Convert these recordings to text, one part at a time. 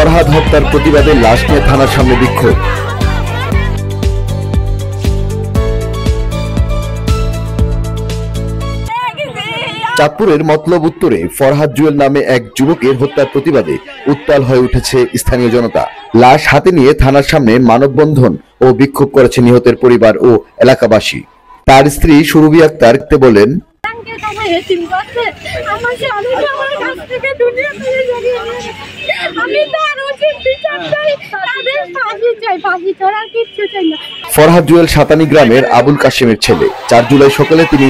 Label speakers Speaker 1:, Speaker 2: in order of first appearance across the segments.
Speaker 1: ফরহাদ হত্যার প্রতিবাদে লাশ নিয়ে থানার সামনে বিক্ষোভ। চাঁদপুরের মতলব উত্তরে ফরহাদ জুয়েল নামে এক যুবকের হত্যার প্রতিবাদে উত্তাল হয়ে উঠেছে স্থানীয় জনতা। লাশ হাতে নিয়ে থানার সামনে মানববন্ধন ও বিক্ষোভ করেছে নিহতের পরিবার ও এলাকাবাসী। তার স্ত্রী সুরভি আক্তার বলেন, ফরহাদ জুয়েল সাতানি গ্রামের আবুল কাশেমের ছেলে। 4 জুলাই সকালে তিনি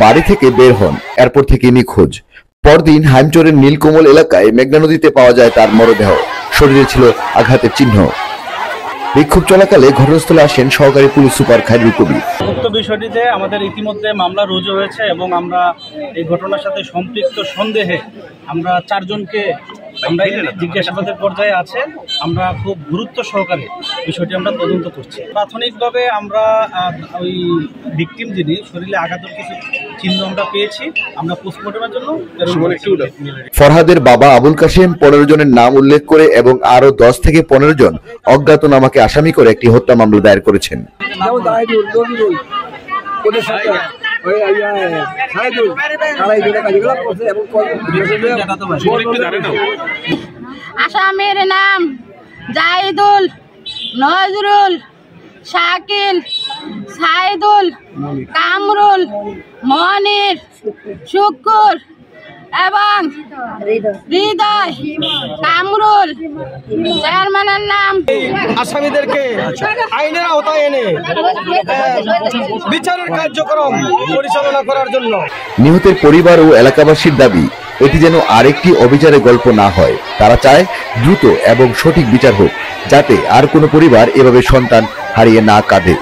Speaker 1: বাড়ি থেকে বের হন, এরপর থেকে নিখোঁজ। পরদিন হাইমচরের নীলকমল এলাকায় মেঘনা নদীতে পাওয়া যায় তার মরদেহ। শরীরে ছিল আঘাতের চিহ্ন। বিক্ষোভ চলাকালে ঘটনাস্থলে আসেন সহকারী পুলিশ সুপার খায়রুল কবির।
Speaker 2: উক্ত বিষয়টিতে আমাদের ইতিমধ্যে মামলা রুজু হয়েছে এবং আমরা এই ঘটনার সাথে সম্পৃক্ত সন্দেহে আমরা 4 জনকে আমরা জিজ্ঞাসাবাদের পর্যায়ে আছে। আমরা খুব গুরুত্ব সহকারে বিষয়টি আমরা তদন্ত করছি। প্রাথমিকভাবে আমরা ওই ভিকটিম যিনি শরীরে আঘাতের কিছু চিহ্ন আমরা পেয়েছি, আমরা পোস্টমর্টমের জন্য।
Speaker 1: ফরহাদের বাবা আবুল কাশেম 15 জনের নাম উল্লেখ করে এবং আরো 10 থেকে 15 জন অজ্ঞাতনামাকে আসামি করে একটি হত্যা মামলা দায়ের করেছেন।
Speaker 3: আসামির নাম জাহিদুল, নজরুল, শাকিল, সাইদুল, কামরুল, মনির, শুকুর এবং হৃদয়। কামরুল চেয়ারম্যানের নাম।
Speaker 4: আসামিদেরকে আইনের আওতায় এনে বিচারের কার্যক্রম পরিচালনা করার জন্য।
Speaker 1: নিহতের পরিবার ও এলাকাবাসীর দাবি, এটি যেন আরেকটি অবিচারের গল্প না হয়। তারা চায় দ্রুত এবং সঠিক বিচার হোক, যাতে আর কোনো পরিবার এভাবে সন্তান হারিয়ে না কাঁদে।